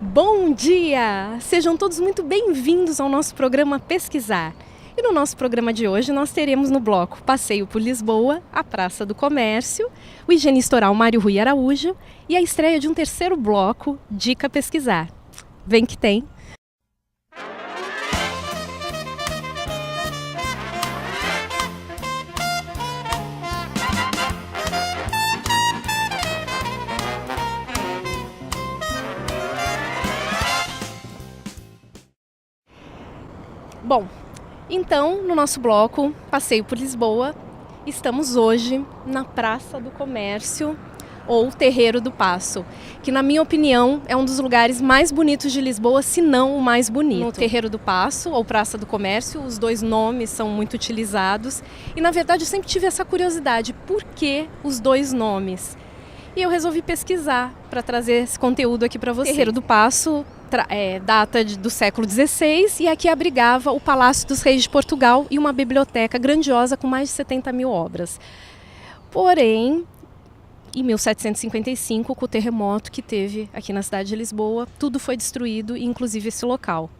Bom dia! Sejam todos muito bem-vindos ao nosso programa Pesquisar. E no nosso programa de hoje nós teremos no bloco Passeio por Lisboa, a Praça do Comércio, o higienista oral Mário Rui Araújo e a estreia de um terceiro bloco, Dica Pesquisar. Vem que tem! Bom, então, no nosso bloco Passeio por Lisboa, estamos hoje na Praça do Comércio, ou Terreiro do Paço, que na minha opinião é um dos lugares mais bonitos de Lisboa, se não o mais bonito. No Terreiro do Paço, ou Praça do Comércio, os dois nomes são muito utilizados e na verdade eu sempre tive essa curiosidade, por que os dois nomes? E eu resolvi pesquisar para trazer esse conteúdo aqui para vocês. O Terreiro do Paço data do século XVI e aqui abrigava o Palácio dos Reis de Portugal e uma biblioteca grandiosa com mais de 70 mil obras. Porém, em 1755, com o terremoto que teve aqui na cidade de Lisboa, tudo foi destruído, inclusive esse local.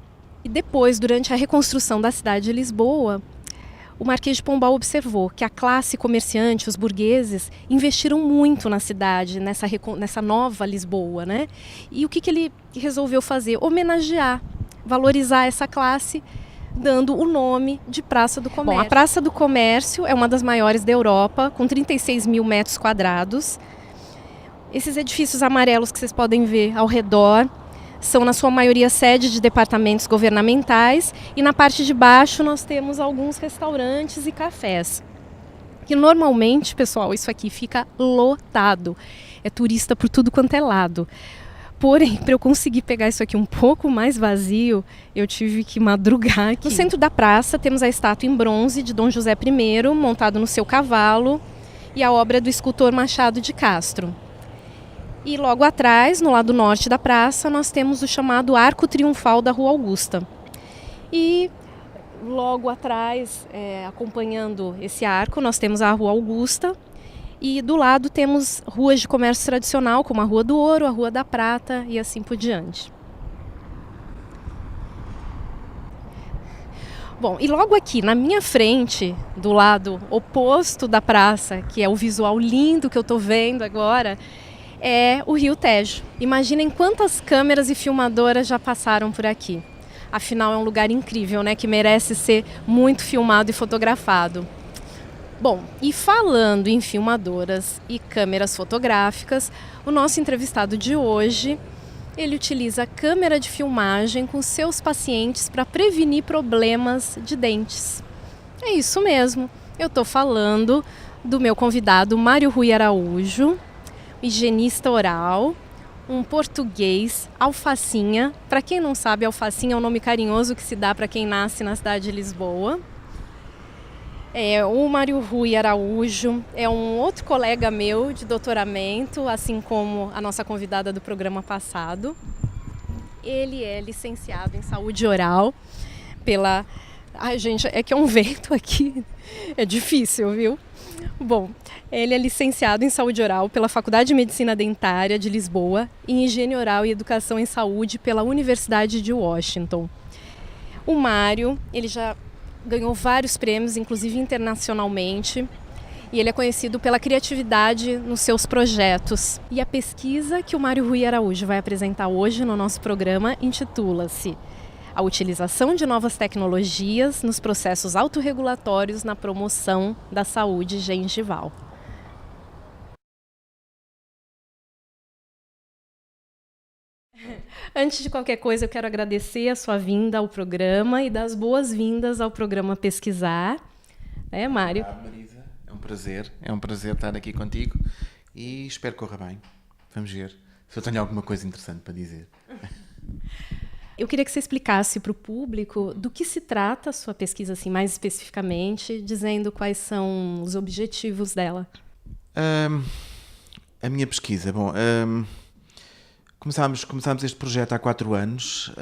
E depois, durante a reconstrução da cidade de Lisboa, o Marquês de Pombal observou que a classe comerciante, os burgueses, investiram muito na cidade, nessa nova Lisboa, né? E o que ele resolveu fazer? Homenagear, valorizar essa classe, dando o nome de Praça do Comércio. Bom, a Praça do Comércio é uma das maiores da Europa, com 36 mil metros quadrados. Esses edifícios amarelos que vocês podem ver ao redor são, na sua maioria, sede de departamentos governamentais e na parte de baixo nós temos alguns restaurantes e cafés. Que normalmente, pessoal, isso aqui fica lotado. É turista por tudo quanto é lado. Porém, para eu conseguir pegar isso aqui um pouco mais vazio, eu tive que madrugar aqui. No centro da praça temos a estátua em bronze de Dom José I, montado no seu cavalo, e a obra do escultor Machado de Castro. E logo atrás, no lado norte da praça, nós temos o chamado Arco Triunfal da Rua Augusta. E logo atrás, acompanhando esse arco, nós temos a Rua Augusta. E do lado temos ruas de comércio tradicional, como a Rua do Ouro, a Rua da Prata e assim por diante. Bom, e logo aqui na minha frente, do lado oposto da praça, que é o visual lindo que eu estou vendo agora, é o Rio Tejo. Imaginem quantas câmeras e filmadoras já passaram por aqui. Afinal, é um lugar incrível, né, que merece ser muito filmado e fotografado. Bom, e falando em filmadoras e câmeras fotográficas, o nosso entrevistado de hoje, ele utiliza câmera de filmagem com seus pacientes para prevenir problemas de dentes. É isso mesmo, eu estou falando do meu convidado Mário Rui Araújo, higienista oral, um português, alfacinha. Para quem não sabe, alfacinha é um nome carinhoso que se dá para quem nasce na cidade de Lisboa. O Mário Rui Araújo é um outro colega meu de doutoramento, assim como a nossa convidada do programa passado. Ele é licenciado em saúde oral pela... Ai, gente, é que é um vento aqui, é difícil, viu? Bom, ele é licenciado em saúde oral pela Faculdade de Medicina Dentária de Lisboa e em higiene oral e educação em saúde pela Universidade de Washington. O Mário, ele já ganhou vários prêmios, inclusive internacionalmente, e ele é conhecido pela criatividade nos seus projetos. E a pesquisa que o Mário Rui Araújo vai apresentar hoje no nosso programa intitula-se A utilização de novas tecnologias nos processos autorregulatórios na promoção da saúde gengival. Antes de qualquer coisa, eu quero agradecer a sua vinda ao programa e dar as boas-vindas ao programa Pesquisar. Mário? Obrigado, Marisa. É um prazer estar aqui contigo e espero que corra bem. Vamos ver se eu tenho alguma coisa interessante para dizer. Eu queria que você explicasse para o público do que se trata a sua pesquisa, assim, mais especificamente, dizendo quais são os objetivos dela. A minha pesquisa, bom, começámos este projeto há 4 anos.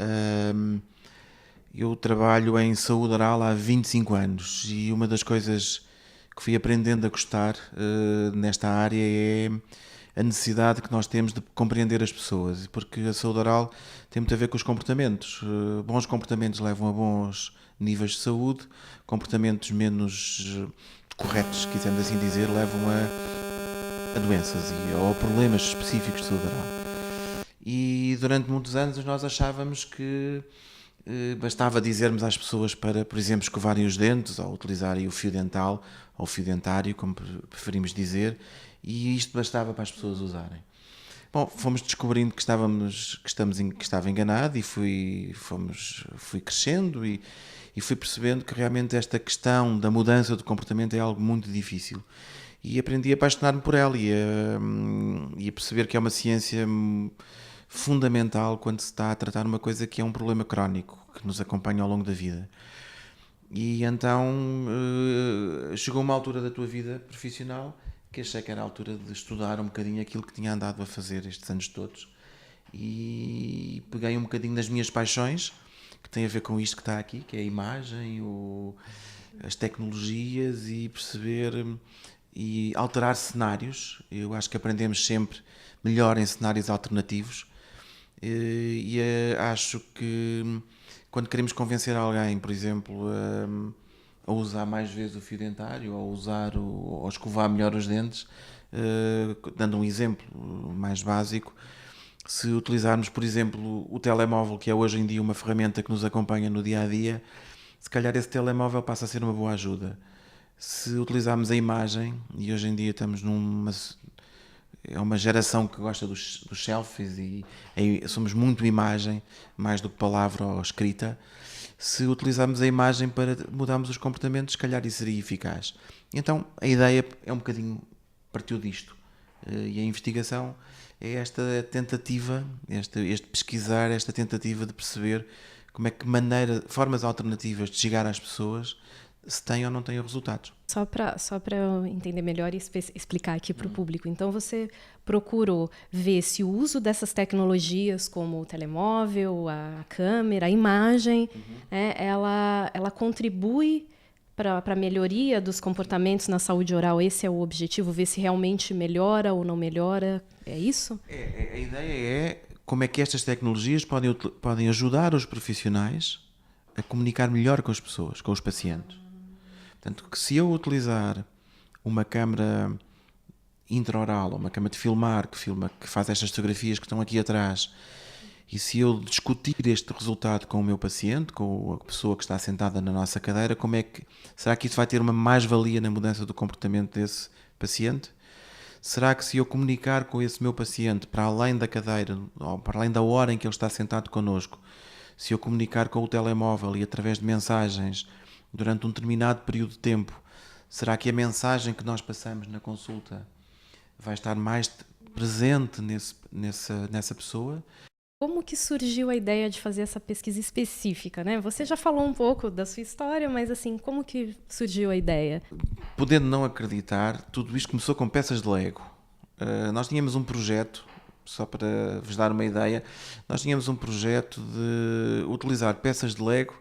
Eu trabalho em saúde oral há 25 anos e uma das coisas que fui aprendendo a gostar nesta área a necessidade que nós temos de compreender as pessoas, porque a saúde oral tem muito a ver com os comportamentos. Bons comportamentos levam a bons níveis de saúde, comportamentos menos corretos, se quisermos assim dizer, levam a doenças ou a problemas específicos de saúde oral. E durante muitos anos nós achávamos que bastava dizermos às pessoas para, por exemplo, escovarem os dentes ou utilizarem o fio dental ou o fio dentário, como preferimos dizer, e isto bastava para as pessoas usarem. Bom, fomos descobrindo que estava enganado e fui crescendo e fui percebendo que realmente esta questão da mudança do comportamento é algo muito difícil. E aprendi a apaixonar-me por ela e a perceber que é uma ciência fundamental quando se está a tratar uma coisa que é um problema crónico, que nos acompanha ao longo da vida. E então chegou uma altura da tua vida profissional que achei que era a altura de estudar um bocadinho aquilo que tinha andado a fazer estes anos todos. E peguei um bocadinho das minhas paixões, que tem a ver com isto que está aqui, que é a imagem, as tecnologias e perceber e alterar cenários. Eu acho que aprendemos sempre melhor em cenários alternativos e acho que quando queremos convencer alguém, por exemplo, a usar mais vezes o fio dentário ou escovar melhor os dentes, dando um exemplo mais básico, se utilizarmos, por exemplo, o telemóvel, que é hoje em dia uma ferramenta que nos acompanha no dia a dia, se calhar esse telemóvel passa a ser uma boa ajuda. Se utilizarmos a imagem, e hoje em dia estamos é uma geração que gosta dos selfies e somos muito imagem, mais do que palavra ou escrita. Se utilizarmos a imagem para mudarmos os comportamentos, se calhar isso seria eficaz. Então a ideia é um bocadinho, partiu disto. E a investigação é esta tentativa, este pesquisar, esta tentativa de perceber como é que formas alternativas de chegar às pessoas, se têm ou não têm resultados. Só para eu entender melhor e explicar aqui para o público. Então, você procurou ver se o uso dessas tecnologias, como o telemóvel, a câmera, a imagem, ela contribui para a melhoria dos comportamentos na saúde oral. Esse é o objetivo, ver se realmente melhora ou não melhora. É isso? A ideia é como é que estas tecnologias podem ajudar os profissionais a comunicar melhor com as pessoas, com os pacientes. Portanto, que se eu utilizar uma câmara intraoral, ou uma câmara de filmar, que faz estas fotografias que estão aqui atrás, e se eu discutir este resultado com o meu paciente, com a pessoa que está sentada na nossa cadeira, será que isso vai ter uma mais-valia na mudança do comportamento desse paciente? Será que se eu comunicar com esse meu paciente para além da cadeira, ou para além da hora em que ele está sentado connosco, se eu comunicar com o telemóvel e através de mensagens durante um determinado período de tempo, será que a mensagem que nós passamos na consulta vai estar mais presente nessa pessoa? Como que surgiu a ideia de fazer essa pesquisa específica, né? Você já falou um pouco da sua história, mas assim, como que surgiu a ideia? Podendo não acreditar, tudo isto começou com peças de Lego. Nós tínhamos um projeto, só para vos dar uma ideia, nós tínhamos um projeto de utilizar peças de Lego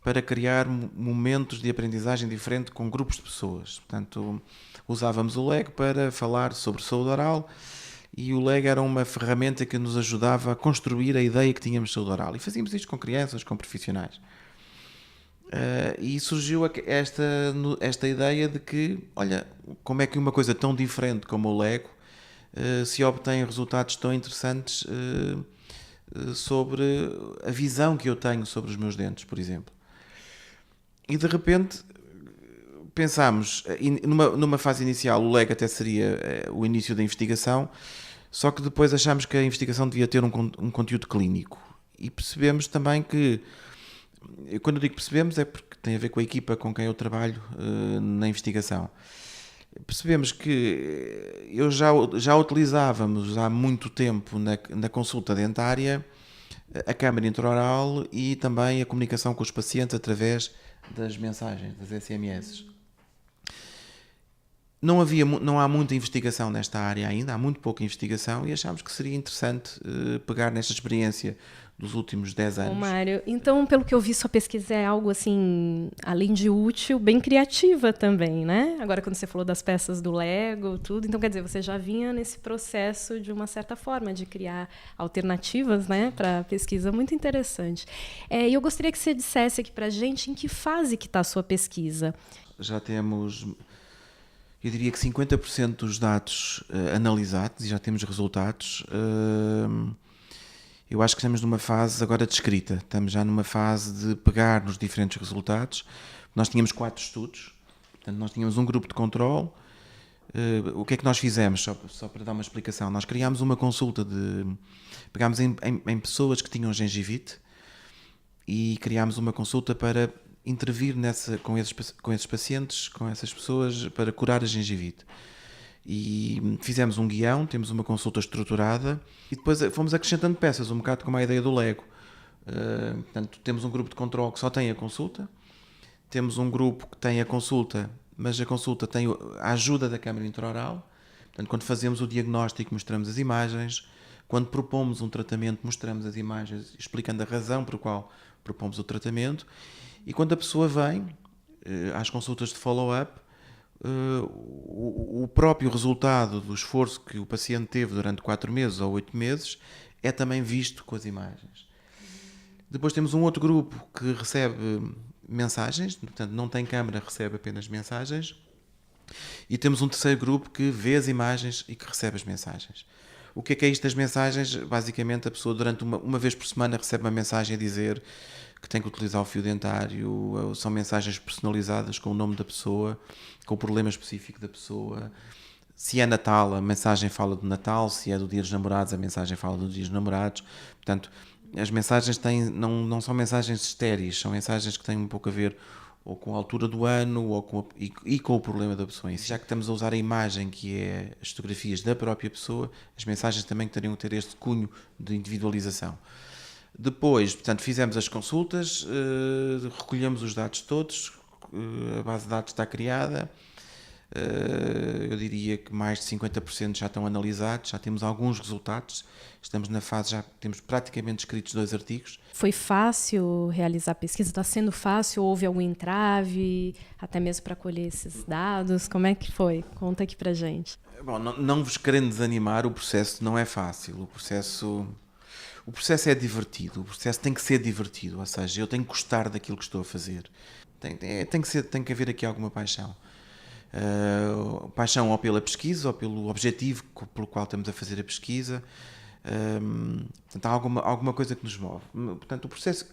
para criar momentos de aprendizagem diferente com grupos de pessoas. Portanto, usávamos o Lego para falar sobre saúde oral e o Lego era uma ferramenta que nos ajudava a construir a ideia que tínhamos de saúde oral. E fazíamos isto com crianças, com profissionais. E surgiu esta ideia de que, olha, como é que uma coisa tão diferente como o Lego se obtém resultados tão interessantes sobre a visão que eu tenho sobre os meus dentes, por exemplo. E de repente pensámos, numa fase inicial, o Lego até seria o início da investigação, só que depois achámos que a investigação devia ter um conteúdo clínico. E percebemos também que, quando eu digo percebemos, é porque tem a ver com a equipa com quem eu trabalho na investigação. Percebemos que já utilizávamos há muito tempo na consulta dentária a câmara intraoral e também a comunicação com os pacientes através das mensagens, das SMS. Não há muita investigação nesta área ainda, há muito pouca investigação e achámos que seria interessante pegar nesta experiência dos últimos 10 Bom, anos. Mário, então, pelo que eu vi, sua pesquisa é algo assim, além de útil, bem criativa também, né? Agora, quando você falou das peças do Lego, tudo, então quer dizer, você já vinha nesse processo de uma certa forma de criar alternativas, né, para a pesquisa, muito interessante. E eu gostaria que você dissesse aqui para a gente em que fase que está a sua pesquisa. Já temos, eu diria que 50% dos dados analisados e já temos resultados. Eu acho que estamos numa fase agora de escrita, estamos já numa fase de pegar nos diferentes resultados. Nós tínhamos 4 estudos, portanto nós tínhamos um grupo de controle. O que é que nós fizemos, só para dar uma explicação? Nós criámos uma consulta pegámos em pessoas que tinham gengivite e criámos uma consulta para intervir com esses pacientes, com essas pessoas, para curar a gengivite. E fizemos um guião, temos uma consulta estruturada e depois fomos acrescentando peças, um bocado como a ideia do Lego. Portanto, temos um grupo de controle que só tem a consulta, temos um grupo que tem a consulta, mas a consulta tem a ajuda da câmara intraoral. Portanto, quando fazemos o diagnóstico, mostramos as imagens. Quando propomos um tratamento, mostramos as imagens, explicando a razão por qual propomos o tratamento. E quando a pessoa vem às consultas de follow-up, o próprio resultado do esforço que o paciente teve durante 4 meses ou 8 meses é também visto com as imagens. Depois temos um outro grupo que recebe mensagens, portanto não tem câmara, recebe apenas mensagens. E temos um terceiro grupo que vê as imagens e que recebe as mensagens. O que é isto das mensagens? Basicamente a pessoa durante uma vez por semana recebe uma mensagem a dizer que tem que utilizar o fio dentário, são mensagens personalizadas com o nome da pessoa, com o problema específico da pessoa. Se é Natal, a mensagem fala do Natal, se é do Dia dos Namorados, a mensagem fala do Dia dos Namorados. Portanto, as mensagens não são mensagens estéreis, são mensagens que têm um pouco a ver ou com a altura do ano ou com o problema da pessoa. E já que estamos a usar a imagem, que é as fotografias da própria pessoa, as mensagens também teriam que ter este cunho de individualização. Depois, portanto, fizemos as consultas, recolhemos os dados todos, a base de dados está criada, eu diria que mais de 50% já estão analisados, já temos alguns resultados, estamos na fase, já temos praticamente escritos 2 artigos. Foi fácil realizar a pesquisa? Está sendo fácil? Houve algum entrave, até mesmo para colher esses dados? Como é que foi? Conta aqui para gente. Bom, não vos querendo desanimar, o processo não é fácil, o processo é divertido, o processo tem que ser divertido, ou seja, eu tenho que gostar daquilo que estou a fazer. Tem que haver aqui alguma paixão. Paixão ou pela pesquisa ou pelo objetivo pelo qual estamos a fazer a pesquisa. Portanto, há alguma coisa que nos move. Portanto, o processo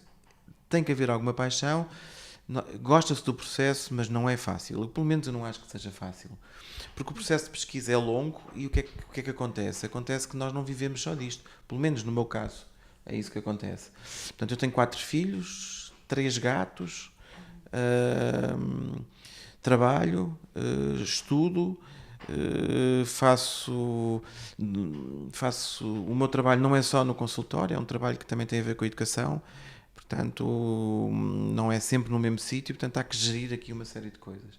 tem que haver alguma paixão. Gosta-se do processo, mas não é fácil. Pelo menos eu não acho que seja fácil. Porque o processo de pesquisa é longo e o que é que acontece? Acontece que nós não vivemos só disto. Pelo menos no meu caso, é isso que acontece. Portanto, eu tenho 4 filhos, 3 gatos, trabalho, estudo, faço o meu trabalho não é só no consultório, é um trabalho que também tem a ver com a educação. Portanto, não é sempre no mesmo sítio, portanto há que gerir aqui uma série de coisas.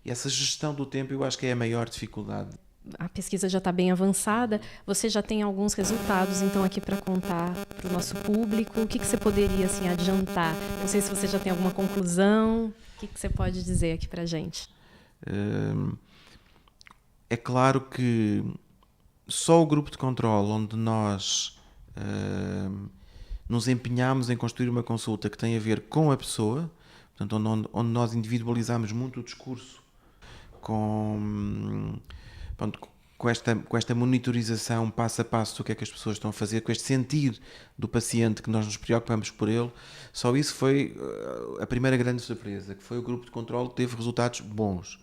E essa gestão do tempo eu acho que é a maior dificuldade. A pesquisa já está bem avançada, você já tem alguns resultados, então, aqui para contar para o nosso público. O que você poderia assim, adiantar? Não sei se você já tem alguma conclusão. O que você pode dizer aqui para a gente? É claro que só o grupo de controle onde nós nos empenhamos em construir uma consulta que tem a ver com a pessoa, portanto, onde nós individualizamos muito o discurso com esta monitorização passo a passo do que é que as pessoas estão a fazer, com este sentir do paciente que nós nos preocupamos por ele, só isso foi a primeira grande surpresa, que foi o grupo de controle que teve resultados bons,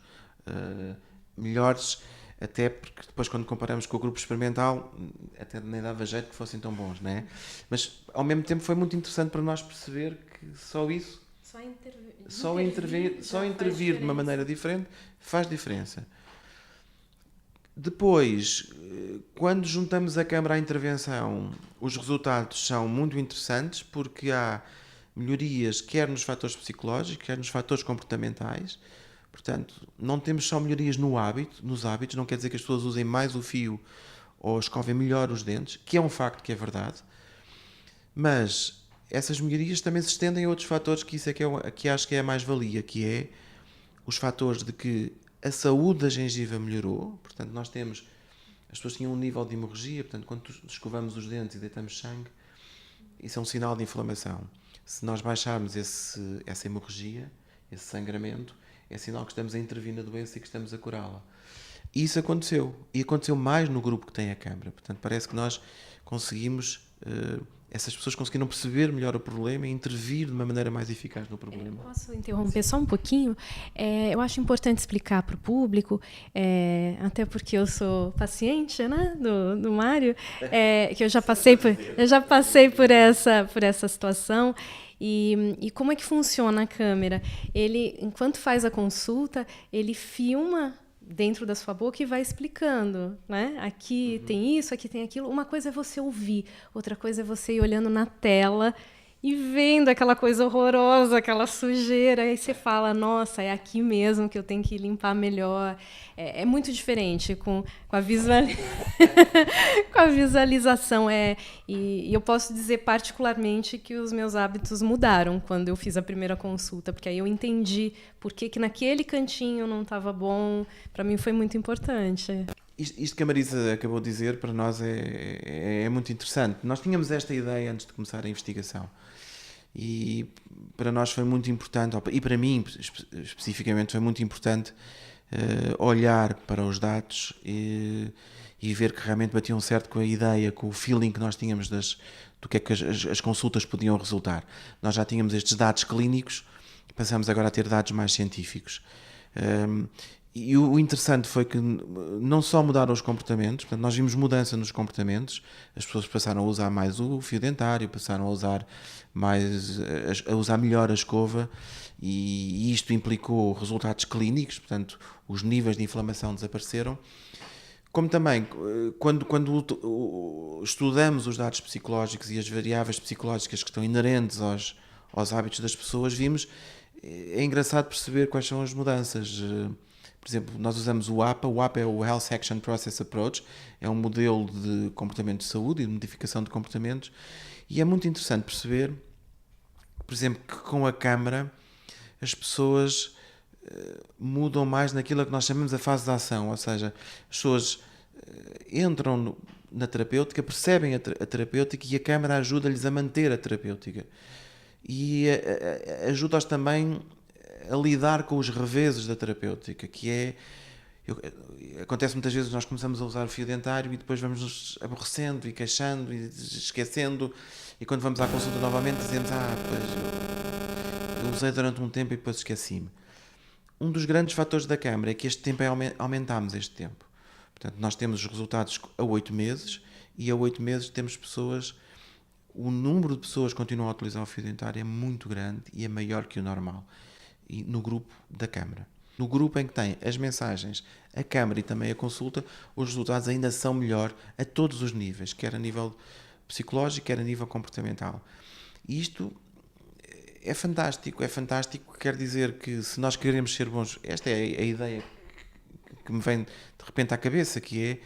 melhores, até porque depois quando comparamos com o grupo experimental até nem dava jeito que fossem tão bons, não é? Mas ao mesmo tempo foi muito interessante para nós perceber que só isso, só intervir de uma maneira diferente faz diferença. Depois, quando juntamos a câmara à intervenção, os resultados são muito interessantes porque há melhorias quer nos fatores psicológicos, quer nos fatores comportamentais. Portanto, não temos só melhorias nos hábitos, não quer dizer que as pessoas usem mais o fio ou escovem melhor os dentes, que é um facto, que é verdade, mas essas melhorias também se estendem a outros fatores, que isso é que acho que é a mais-valia, que é os fatores de que a saúde da gengiva melhorou. Portanto, nós temos, as pessoas tinham um nível de hemorragia, portanto, quando escovamos os dentes e deitamos sangue, isso é um sinal de inflamação. Se nós baixarmos essa hemorragia, esse sangramento, é sinal que estamos a intervir na doença e que estamos a curá-la. E isso aconteceu. E aconteceu mais no grupo que tem a câmara. Portanto, parece que nós conseguimos, essas pessoas conseguiram perceber melhor o problema e intervir de uma maneira mais eficaz no problema. Posso interromper só um pouquinho? Eu acho importante explicar para o público, até porque eu sou paciente, né, do Mário, que eu já passei por essa situação. E como é que funciona a câmera? Ele, enquanto faz a consulta, ele filma dentro da sua boca e vai explicando, né? Aqui tem isso, aqui tem aquilo. Uma coisa é você ouvir, outra coisa é você ir olhando na tela e vendo aquela coisa horrorosa, aquela sujeira, aí você fala, nossa, é aqui mesmo que eu tenho que limpar melhor. É muito diferente com a com a visualização. E eu posso dizer particularmente que os meus hábitos mudaram quando eu fiz a primeira consulta, porque aí eu entendi por que naquele cantinho não estava bom. Para mim foi muito importante. Isto que a Marisa acabou de dizer, para nós é muito interessante. Nós tínhamos esta ideia antes de começar a investigação. E para nós foi muito importante, e para mim especificamente foi muito importante, olhar para os dados e ver que realmente batiam certo com a ideia, com o feeling que nós tínhamos do que é que as consultas podiam resultar. Nós já tínhamos estes dados clínicos, passamos agora a ter dados mais científicos. E o interessante foi que não só mudaram os comportamentos, portanto, nós vimos mudança nos comportamentos, as pessoas passaram a usar mais o fio dentário, passaram a usar melhor a escova, e isto implicou resultados clínicos, portanto, os níveis de inflamação desapareceram. Como também, quando estudamos os dados psicológicos e as variáveis psicológicas que estão inerentes aos hábitos das pessoas, é engraçado perceber quais são as mudanças. Por exemplo, nós usamos o APA. O APA é o Health Action Process Approach, é um modelo de comportamento de saúde e de modificação de comportamentos, e é muito interessante perceber, por exemplo, que com a câmara as pessoas mudam mais naquilo que nós chamamos a fase de ação, ou seja, as pessoas entram na terapêutica, percebem a terapêutica, e a câmara ajuda-lhes a manter a terapêutica. E ajuda-os também a lidar com os reveses da terapêutica, que acontece muitas vezes, nós começamos a usar o fio dentário e depois vamos nos aborrecendo e queixando e esquecendo, e quando vamos à consulta novamente dizemos, pois eu usei durante um tempo e depois esqueci-me. Um dos grandes fatores da câmara é que este tempo aumentámos este tempo. Portanto, nós temos os resultados a 8 meses, e a 8 meses temos o número de pessoas que continuam a utilizar o fio dentário é muito grande e é maior que o normal. E no grupo da câmara. No grupo em que tem as mensagens, a câmara e também a consulta, os resultados ainda são melhor a todos os níveis, quer a nível psicológico, quer a nível comportamental. E isto é fantástico, quer dizer que se nós queremos ser bons, esta é a ideia que me vem de repente à cabeça, que é,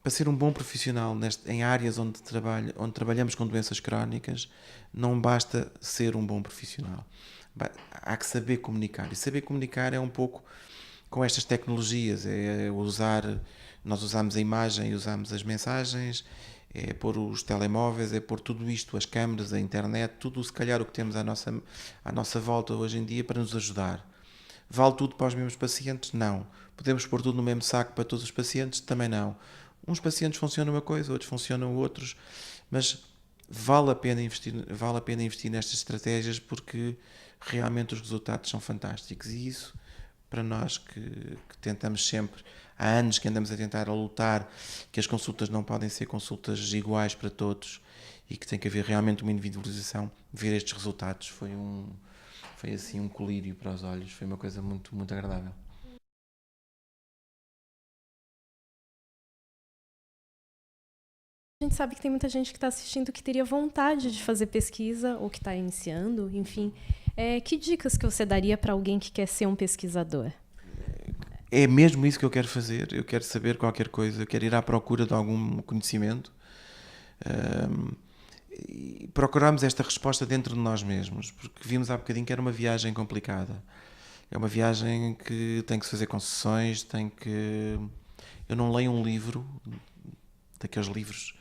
para ser um bom profissional em áreas onde trabalhamos com doenças crónicas, não basta ser um bom profissional. Há que saber comunicar, e saber comunicar é um pouco com estas tecnologias, nós usamos a imagem e usamos as mensagens, é pôr os telemóveis, é pôr tudo isto, as câmaras, a internet, tudo se calhar o que temos à nossa volta hoje em dia para nos ajudar. Vale tudo para os mesmos pacientes? Não. Podemos pôr tudo no mesmo saco para todos os pacientes? Também não. Uns pacientes funcionam uma coisa, outros funcionam outros, mas vale a pena investir nestas estratégias, porque realmente os resultados são fantásticos. E isso, para nós que tentamos sempre, há anos que andamos a lutar, que as consultas não podem ser consultas iguais para todos e que tem que haver realmente uma individualização, ver estes resultados foi assim um colírio para os olhos, foi uma coisa muito, muito agradável. A gente sabe que tem muita gente que está assistindo que teria vontade de fazer pesquisa ou que está iniciando, enfim. Que dicas que você daria para alguém que quer ser um pesquisador? É mesmo isso que eu quero fazer. Eu quero saber qualquer coisa, eu quero ir à procura de algum conhecimento. E procuramos esta resposta dentro de nós mesmos, porque vimos há bocadinho que era uma viagem complicada. É uma viagem que tem que se fazer concessões, Eu não leio um livro, daqueles livros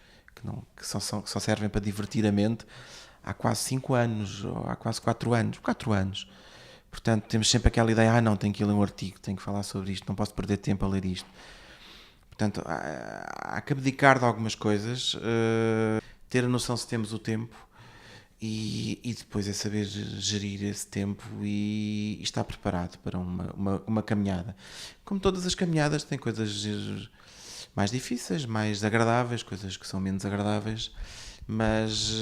que só servem para divertir a mente, há quase 5 anos, ou há quase 4 anos. 4 anos. Portanto, temos sempre aquela ideia, não, tenho que ir ler um artigo, tenho que falar sobre isto, não posso perder tempo a ler isto. Portanto, há que abdicar de algumas coisas, ter a noção se temos o tempo e depois é saber gerir esse tempo e estar preparado para uma caminhada. Como todas as caminhadas, tem coisas mais difíceis, mais agradáveis, coisas que são menos agradáveis, mas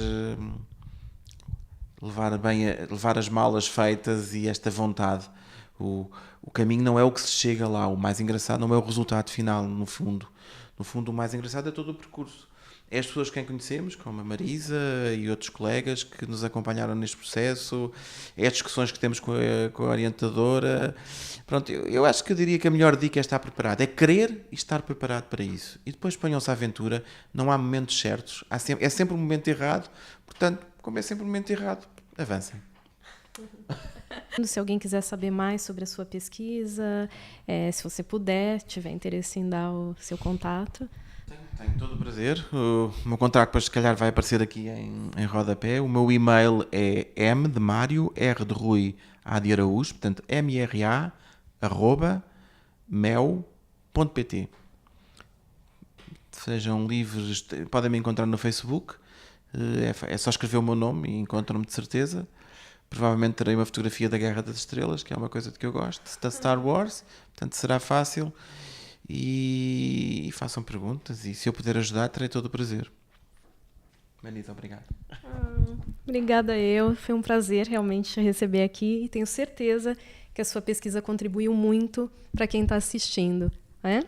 levar as malas feitas e esta vontade. O caminho não é o que se chega lá, o mais engraçado não é o resultado final, no fundo. No fundo, o mais engraçado é todo o percurso. É as pessoas que quem conhecemos, como a Marisa e outros colegas que nos acompanharam neste processo, é as discussões que temos com a orientadora. Pronto, eu acho que eu diria que a melhor dica é estar preparado, é querer e estar preparado para isso. E depois ponham-se à aventura, não há momentos certos, é sempre um momento errado, portanto, como é sempre um momento errado, avancem. Se alguém quiser saber mais sobre a sua pesquisa, se você puder, tiver interesse em dar o seu contato. Tenho todo o prazer. O meu contato depois se calhar vai aparecer aqui em rodapé. O meu e-mail é M de Mário, R de Rui, A de Araújo, portanto mra@mel.pt. Sejam livres, podem me encontrar no Facebook, é só escrever o meu nome e encontram-me de certeza. Provavelmente terei uma fotografia da Guerra das Estrelas, que é uma coisa de que eu gosto, da Star Wars, portanto será fácil. E façam perguntas e se eu puder ajudar, terei todo o prazer. Marisa, obrigado. Obrigada foi um prazer realmente te receber aqui e tenho certeza que a sua pesquisa contribuiu muito para quem está assistindo, né?